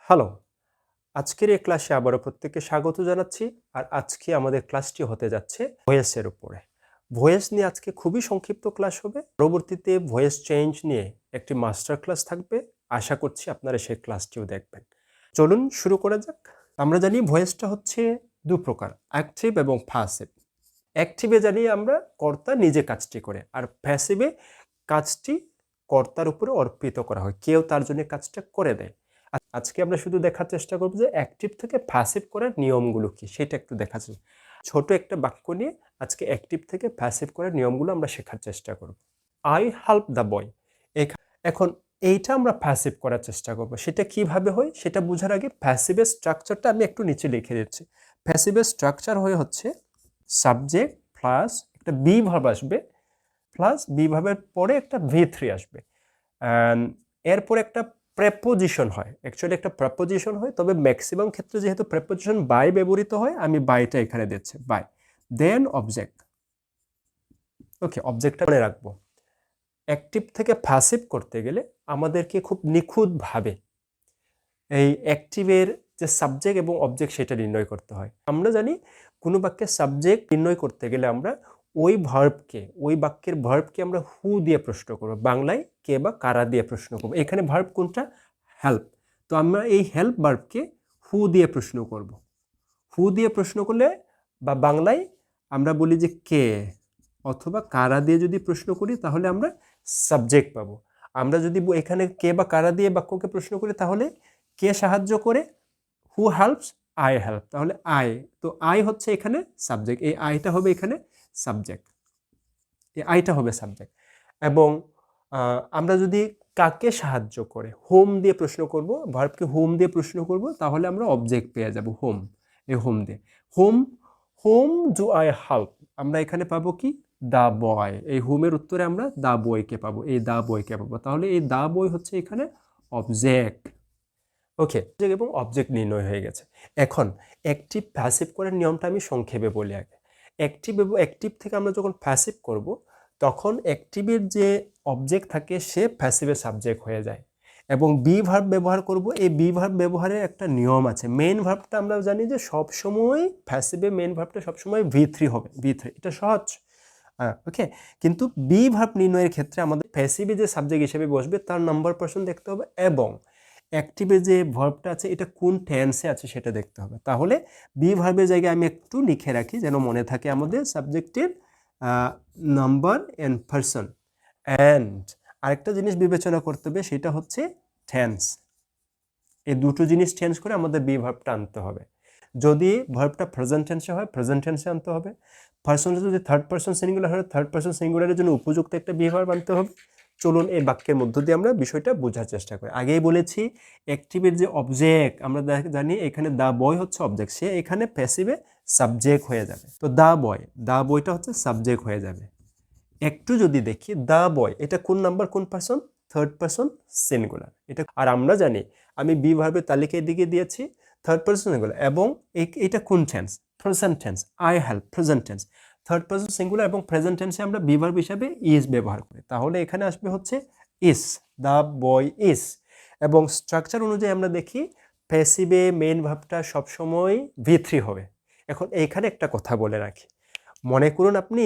Hello, আজকের এই ক্লাসে আবারও প্রত্যেককে স্বাগত জানাচ্ছি। আর আজকে আমাদের ক্লাসটি হতে যাচ্ছে ভয়েসের উপরে। ভয়েস নিয়ে আজকে খুবই সংক্ষিপ্ত ক্লাস হবে। পরবর্তীতে ভয়েস চেঞ্জ নিয়ে একটি মাস্টার ক্লাস থাকবে। আশা করছি আপনারা সেই ক্লাসটিও দেখবেন। চলুন শুরু করা যাক। আমরা জানি ভয়েসটা হচ্ছে দু প্রকার, অ্যাক্টিভ এবং প্যাসিভ। অ্যাক্টিভে জানি আমরা কর্তা নিজে কাজটি করে, আর প্যাসিভে কাজটি কর্তার উপরে অর্পিত করা হয়, কেউ তার জন্য কাজটা করে দেয়। আজকে আমরা শুধু দেখার চেষ্টা করব যে অ্যাক্টিভ থেকে প্যাসিভ করার নিয়মগুলো কি সেটা একটু দেখা যাবে। ছোট একটা বাক্য নিয়ে আজকে অ্যাক্টিভ থেকে প্যাসিভ করার নিয়মগুলো আমরা শেখার চেষ্টা করব। I help the boy. এখন এইটা আমরা প্যাসিভ করার চেষ্টা করব। সেটা কিভাবে হয় সেটা বোঝার আগে প্যাসিভের স্ট্রাকচারটা আমি একটু নিচে লিখে দিচ্ছি। প্যাসিভের স্ট্রাকচার হয়ে হচ্ছে সাবজেক্ট প্লাস একটা বি ভার্ব আসবে, প্লাস বি ভার্বের পরে একটা V3 আসবে, এরপর একটা প্রেপোজিশন হয়। অ্যাকচুয়ালি একটা প্রেপোজিশন হয়, তবে ম্যাক্সিমাম ক্ষেত্রে যেহেতু প্রেপোজিশন বাই ব্যবহৃত হয়, আমি বাইটা এখানে দিচ্ছি, বাই। Then object. ওকে, অবজেক্টটা মনে রাখবো। অ্যাক্টিভ থেকে প্যাসিভ করতে গেলে আমাদেরকে খুব নিখুঁতভাবে এই অ্যাক্টিভের যে সাবজেক্ট এবং অবজেক্ট সেটা নির্ণয় করতে হয়। আমরা জানি কোনো বাক্যের সাবজেক্ট নির্ণয় করতে গেলে আমরা ওই বাক্যের ভার্বকে আমরা হু দিয়ে প্রশ্ন করব, বাংলায় কে বা কারা দিয়ে প্রশ্ন করব। এখানে ভার্ব কোনটা? হেল্প। তো আমরা এই হেল্প ভার্বকে হু দিয়ে প্রশ্ন করব। হু দিয়ে প্রশ্ন করলে বা বাংলায় আমরা বলি যে কে, অথবা কারা দিয়ে যদি প্রশ্ন করি তাহলে আমরা সাবজেক্ট পাবো। আমরা যদি এখানে কে বা কারা দিয়ে বাক্যকে প্রশ্ন করি তাহলে কে সাহায্য করে? Who helps? I help. তাহলে আই, তো আই হচ্ছে এখানে সাবজেক্ট, এই আইটা হবে এখানে সাবজেক্ট, এই আইটা হবে সাবজেক্ট। এবং আমরা যদি কাকে সাহায্য করে হোম দিয়ে প্রশ্ন করব, ভার্বকে হোম দিয়ে প্রশ্ন করব, তাহলে আমরা অবজেক্ট পেয়ে যাব হোম। এই হোম দিয়ে হোম ডু আই হেল্প, আমরা এখানে পাবো কি? দা বয়। এই হোমের উত্তরে আমরা দা বয়কে পাবো, এই দা বয়কে পাবো। তাহলে এই দা বয় হচ্ছে এখানে অবজেক্ট। ওকে, এবং অবজেক্ট নির্ণয় হয়ে গেছে। এখন অ্যাক্টিভ প্যাসিভ করার নিয়মটা আমি সংক্ষেপে বলি আগে। অ্যাক্টিভ থেকে আমরা যখন প্যাসিভ করব, তখন অ্যাক্টিভের যে অবজেক্ট থাকে সে প্যাসিভের সাবজেক্ট হয়ে যায়, এবং বি ভার্ব ব্যবহার করব। এই বি ভার্ব ব্যবহারের একটা নিয়ম আছে। মেইন ভার্বটা আমরা জানি যে সবসময় প্যাসিভে মেইন ভার্বটা সবসময় V3 হবে, V3, এটা সহজ। ওকে, কিন্তু বি ভার্ব নির্ণয়ের ক্ষেত্রে আমাদের প্যাসিভে যে সাবজেক্ট হিসেবে বসবে তার নাম্বার পার্সন দেখতে হবে, এবং অ্যাক্টিভে যে ভার্বটা আছে এটা কোন টেন্সে আছে সেটা দেখতে হবে। তাহলে বি ভার্বের জায়গায় আমি একটু লিখে রাখি যেন মনে থাকে আমাদের সাবজেক্টের নাম্বার এন্ড পার্সন। অ্যান্ড আরেকটা জিনিস বিবেচনা করতে হবে, সেটা হচ্ছে টেন্স। এই দুটো জিনিস চেঞ্জ করে আমাদের বি ভার্বটা আনতে হবে। যদি ভার্বটা প্রেজেন্ট টেন্সে হয় প্রেজেন্ট টেন্সে আনতে হবে। পার্সনটা যদি থার্ড পার্সন সিঙ্গুলার হয় থার্ড পার্সন সিঙ্গুলারের জন্য উপযুক্ত একটা বি ভার্ব আনতে হবে। চলুন এই বাক্যের মধ্য দিয়ে আমরা বিষয়টা বোঝার চেষ্টা করি। আগেই বলেছি অ্যাক্টিভের যে অবজেক্ট আমরা জানি, এখানে দা বয় হচ্ছে অবজেক্ট, সে এখানে প্যাসিভে সাবজেক্ট হয়ে যাবে। তো দা বয়টা হচ্ছে সাবজেক্ট হয়ে যাবে। একটু যদি দেখি দা বয়, এটা কোন নাম্বার, কোন পার্সন? Third person singular. এটা আর আমরা জানি আমি বি ভার্বের তালিকায় দিকে দিয়েছি থার্ড পার্সন সিঙ্গুলার, এবং এটা কোন tense? Present tense. I help, present tense. Third person singular এবং প্রেজেন্ট টেন্সে আমরা বি ভার্ব হিসাবে ইজ ব্যবহার করি, তাহলে এখানে আসবে হচ্ছে ইস, দা বয় ইস। এবং স্ট্রাকচার অনুযায়ী আমরা দেখি প্যাসিভে মেইন ভার্বটা সবসময় V3 হবে। এখন এইখানে একটা কথা বলে রাখি, মনে করুন আপনি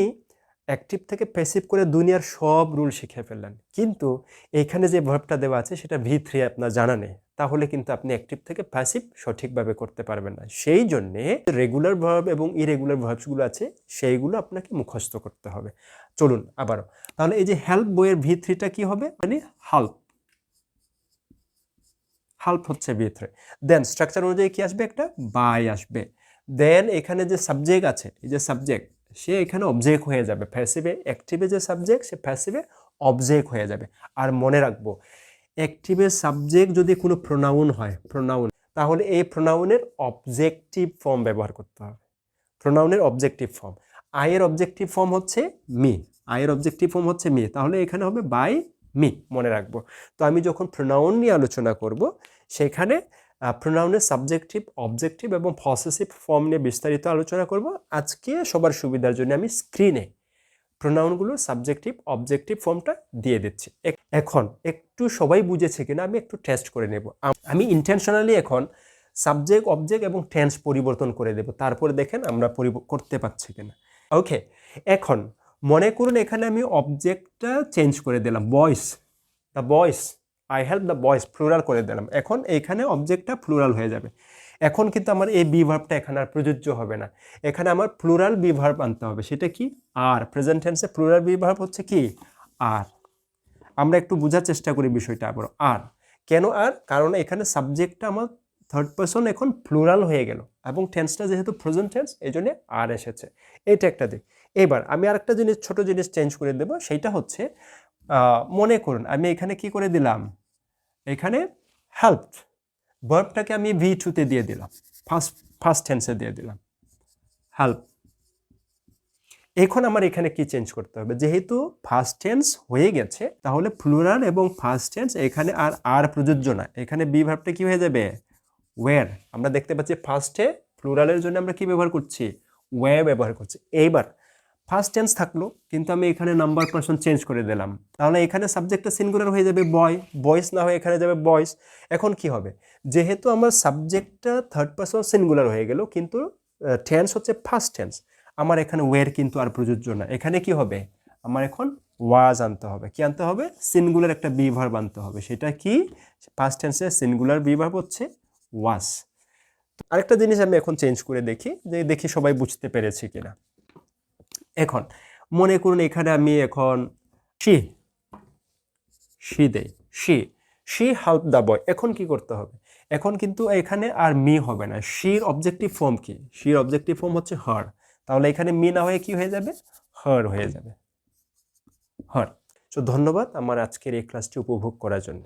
অ্যাক্টিভ থেকে প্যাসিভ করে দুনিয়ার সব রুল শিখে ফেললেন, কিন্তু এইখানে যে ভার্বটা দেওয়া আছে সেটা V3 আপনার জানা নেই, তাহলে কিন্তু আপনি অ্যাক্টিভ থেকে প্যাসিভ সঠিকভাবে করতে পারবেন না। সেই জন্যে রেগুলার ভার্ব এবং ইরেগুলার ভার্বসগুলো আছে সেইগুলো আপনাকে মুখস্থ করতে হবে। চলুন আবারও, তাহলে এই যে হেল্প বইয়ের V3টা কি হবে? মানে হেল্প, হেল্প হচ্ছে V3। দেন স্ট্রাকচার অনুযায়ী কি আসবে? একটা বাই আসবে। দেন এখানে যে সাবজেক্ট আছে, এই যে সাবজেক্ট, সে এখানে অবজেক্ট হয়ে যাবে। প্যাসিভে অ্যাক্টিভে যে সাবজেক্ট সে প্যাসিভে অবজেক্ট হয়ে যাবে। আর মনে রাখবো, অ্যাক্টিভের সাবজেক্ট যদি কোনো প্রোনাউন হয়, তাহলে এই প্রোনাউনের অবজেক্টিভ ফর্ম ব্যবহার করতে হবে। প্রোনাউনের অবজেক্টিভ ফর্ম, আয়ের অবজেক্টিভ ফর্ম হচ্ছে মি, আয়ের অবজেক্টিভ ফর্ম হচ্ছে মি, তাহলে এখানে হবে বাই মি, মনে রাখবো। তো আমি যখন প্রোনাউন নিয়ে আলোচনা করব সেখানে প্রোনাউনের সাবজেক্টিভ, অবজেক্টিভ এবং পসেসিভ ফর্ম নিয়ে বিস্তারিত আলোচনা করব। আজকে সবার সুবিধার জন্য আমি স্ক্রিনে প্রোনাউনগুলো সাবজেক্টিভ অবজেক্টিভ ফর্মটা দিয়ে দিচ্ছি। এখন একটু সবাই বুঝেছে কিনা আমি একটু টেস্ট করে নেব। আমি ইন্টেনশনালি এখন সাবজেক্ট অবজেক্ট এবং টেন্স পরিবর্তন করে দেব, তারপরে দেখেন আমরা করতে পারছি কিনা। ওকে, এখন মনে করুন এখানে আমি অবজেক্টটা চেঞ্জ করে দিলাম, বয়েস, দ্য বয়েস, আই হেল্প দ্য বয়েস, প্লুরাল করে দিলাম। এখন এইখানে অবজেক্টটা প্লুরাল হয়ে যাবে। এখন কিন্তু আমার এই বি ভার্বটা এখানে আর প্রযোজ্য হবে না, এখানে আমার প্লুরাল বি ভার্ব আনতে হবে। সেটা কি? আর। প্রেজেন্ট টেন্সে প্লুরাল বি ভার্ব হচ্ছে কি? আর। আমরা একটু বোঝার চেষ্টা করি বিষয়টা আবার। আর কেন আর? কারণ এখানে সাবজেক্টটা আমার থার্ড পারসন এখন প্লুরাল হয়ে গেল এবং টেন্সটা যেহেতু প্রেজেন্ট টেন্স এই জন্য আর এসেছে। এটা একটা দিক। এবার আমি আরেকটা জিনিস, ছোট জিনিস চেঞ্জ করে দেব। সেইটা হচ্ছে মনে করুন আমি এখানে কি করে দিলাম, এখানে হেল্প ভার্বটাকে আমি V2-তে দিয়ে দিলাম, ফার্স্ট টেন্সে দিয়ে দিলাম হেল্প। এখন আমার এখানে কি চেঞ্জ করতে হবে? যেহেতু ফার্স্ট টেন্স হয়ে গেছে তাহলে প্লুরাল এবং ফার্স্ট টেন্স এখানে আর প্রযোজ্য না। এখানে বি ভার্বটা কি হয়ে যাবে? ওয়্যার। আমরা দেখতে পাচ্ছি ফার্স্টে প্লুরালের জন্য আমরা কি ব্যবহার করছি? ওয়্যার ব্যবহার করছি। এইবার ফার্স্ট টেন্স থাকলো কিন্তু আমি এখানে নাম্বার পারসন চেঞ্জ করে দিলাম, তাহলে এখানে সাবজেক্টটা সিঙ্গুলার হয়ে যাবে বয়, বয়েস না হয়ে এখানে যাবে বয়েস। এখন কি হবে? যেহেতু আমার সাবজেক্টটা থার্ড পারসন সিঙ্গুলার হয়ে গেল কিন্তু টেন্স হচ্ছে ফার্স্ট টেন্স, আমার এখানে ওয়্যার কিন্তু আর প্রযোজ্য না। এখানে কি হবে? আমার এখন ওয়াজ আনতে হবে। কি আনতে হবে? সিঙ্গুলার একটা বি ভার্ব আনতে হবে। সেটা কি? ফার্স্ট টেন্সের সিঙ্গুলার বি ভার্ব হচ্ছে ওয়াজ। আরেকটা জিনিস আমি এখন চেঞ্জ করে দেখি, যে দেখি সবাই বুঝতে পেরেছি কিনা। এখন মনে করুন এখানে আমি এখন শি দেই, শি হেল্প দ্য বয়। এখন কি করতে হবে? এখন কিন্তু এখানে আর মি হবে না। শির অবজেক্টিভ ফর্ম কি? শির অবজেক্টিভ ফর্ম হচ্ছে হার, তাহলে এখানে মি না হয়ে কি হয়ে যাবে? হার হয়ে যাবে, হার। তো ধন্যবাদ আমার আজকের এই ক্লাসটি উপভোগ করার জন্য।